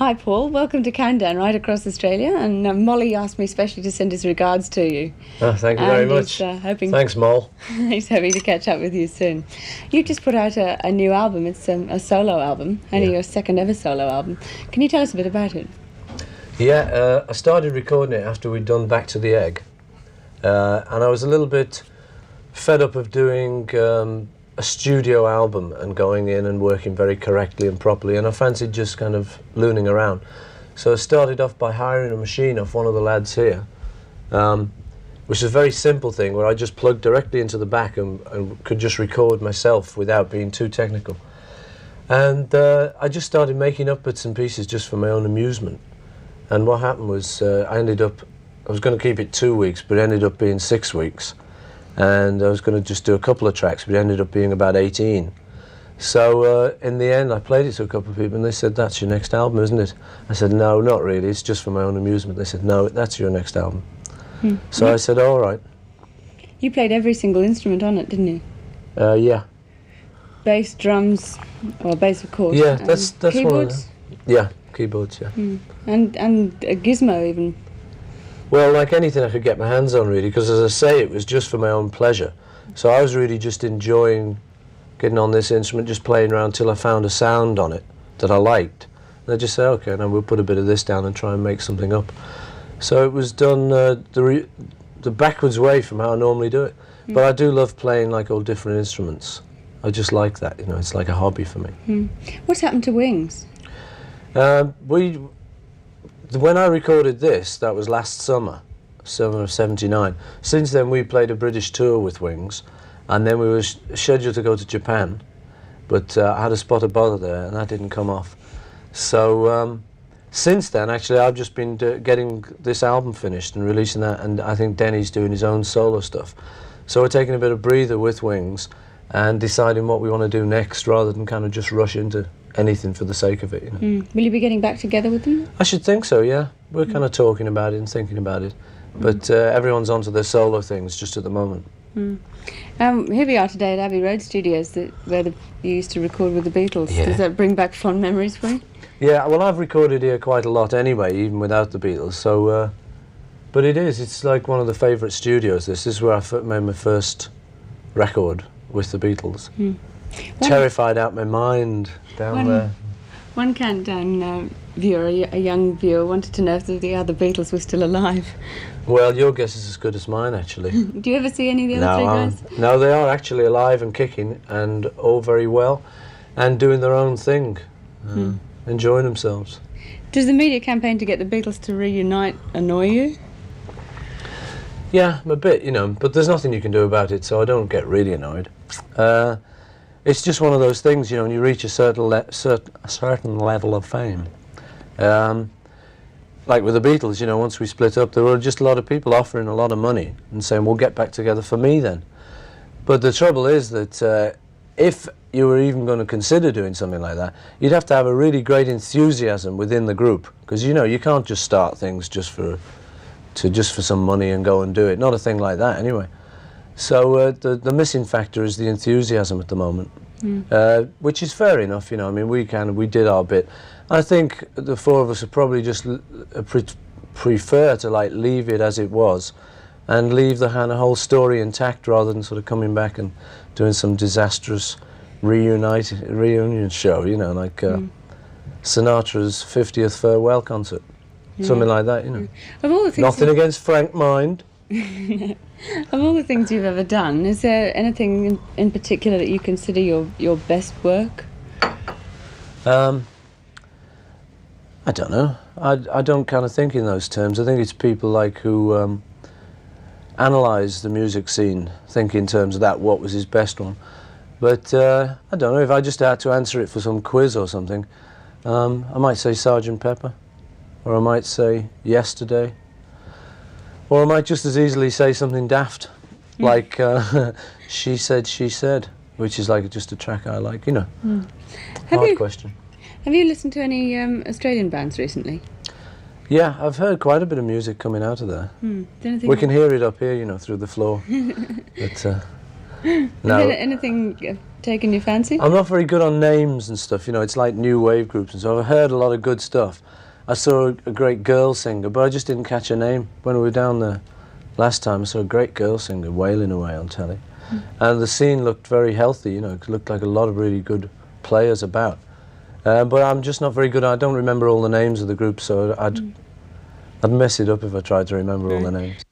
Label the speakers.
Speaker 1: Hi Paul, welcome to Countdown right across Australia, and Molly asked me especially to send his regards to you.
Speaker 2: Oh, thank you very much. Thanks, Moll.
Speaker 1: He's hoping to catch up with you soon. You've just put out a new album. It's a solo album, only your second ever solo album. Can you tell us a bit about it?
Speaker 2: Yeah, I started recording it after we'd done Back to the Egg, and I was a little bit fed up of doing a studio album and going in and working very correctly and properly, and I fancied just kind of looning around. So I started off by hiring a machine off one of the lads here, which is a very simple thing where I just plugged directly into the back and could just record myself without being too technical. And I just started making up bits and pieces just for my own amusement. And what happened was I was going to keep it 2 weeks, but it ended up being 6 weeks. And I was going to just do a couple of tracks, but it ended up being about 18. So in the end, I played it to a couple of people, and they said, "That's your next album, isn't it?" I said, "No, not really, it's just for my own amusement." They said, "No, that's your next album." So I said, "All right."
Speaker 1: You played every single instrument on it, didn't you?
Speaker 2: Yeah.
Speaker 1: Bass, drums, or bass of course.
Speaker 2: Yeah, that's
Speaker 1: keyboards?
Speaker 2: Yeah, keyboards, yeah.
Speaker 1: And a gizmo even.
Speaker 2: Well, like anything I could get my hands on, really, because as I say, it was just for my own pleasure. So I was really just enjoying getting on this instrument, just playing around till I found a sound on it that I liked. And I just say, okay, now we'll put a bit of this down and try and make something up. So it was done the backwards way from how I normally do it. But I do love playing like all different instruments. I just like that, you know, it's like a hobby for me.
Speaker 1: What's happened to Wings?
Speaker 2: When I recorded this, that was last summer, summer of '79. Since then, we played a British tour with Wings, and then we were scheduled to go to Japan, but I had a spot of bother there, and that didn't come off. So since then, actually, I've just been getting this album finished and releasing that, and I think Denny's doing his own solo stuff. So we're taking a bit of breather with Wings and deciding what we want to do next, rather than kind of just rush into anything for the sake of it, you know.
Speaker 1: Will you be getting back together with them?
Speaker 2: I should think so, yeah. We're kind of talking about it and thinking about it. But everyone's onto their solo things just at the moment.
Speaker 1: Here we are today at Abbey Road Studios, where you used to record with the Beatles.
Speaker 2: Yeah.
Speaker 1: Does that bring back fond memories for you?
Speaker 2: Yeah, well, I've recorded here quite a lot anyway, even without the Beatles. So, but it's like one of the favourite studios. This is where I made my first record with the Beatles. Terrified out my mind down there.
Speaker 1: One Countdown viewer, a young viewer, wanted to know if the other Beatles were still alive.
Speaker 2: Well, your guess is as good as mine, actually.
Speaker 1: Do you ever see any of the other three guys?
Speaker 2: No, they are actually alive and kicking and all very well and doing their own thing, enjoying themselves.
Speaker 1: Does the media campaign to get the Beatles to reunite annoy you?
Speaker 2: Yeah, a bit, you know, but there's nothing you can do about it, so I don't get really annoyed. It's just one of those things, you know, when you reach a certain level of fame. Like with the Beatles, you know, once we split up, there were just a lot of people offering a lot of money and saying, "We'll get back together for me then." But the trouble is that if you were even going to consider doing something like that, you'd have to have a really great enthusiasm within the group, because, you know, you can't just start things just for some money and go and do it. Not a thing like that, anyway. So the missing factor is the enthusiasm at the moment, which is fair enough, you know. I mean, we did our bit. I think the four of us would probably just prefer to like leave it as it was, and leave the whole story intact, rather than sort of coming back and doing some disastrous reunion show, you know, like Sinatra's 50th farewell concert, something like that, you know.
Speaker 1: Of all the things
Speaker 2: Nothing against Frank Mind.
Speaker 1: Of all the things you've ever done, is there anything in particular that you consider your best work?
Speaker 2: I don't know. I don't kind of think in those terms. I think it's people like who analyse the music scene, think in terms of that, what was his best one. But I don't know, if I just had to answer it for some quiz or something, I might say Sgt. Pepper, or I might say Yesterday. Or I might just as easily say something daft, like She Said, which is like just a track I like, you know. Hard question.
Speaker 1: Have you listened to any Australian bands recently?
Speaker 2: Yeah, I've heard quite a bit of music coming out of there. We can hear it up here, you know, through the floor. But, no.
Speaker 1: Anything taken your fancy?
Speaker 2: I'm not very good on names and stuff, you know, it's like new wave groups and so I've heard a lot of good stuff. I saw a great girl singer, but I just didn't catch her name. When we were down there last time, I saw a great girl singer wailing away on telly. And the scene looked very healthy, you know, it looked like a lot of really good players about. But I'm just not very good, I don't remember all the names of the groups, so I'd mess it up if I tried to remember all the names.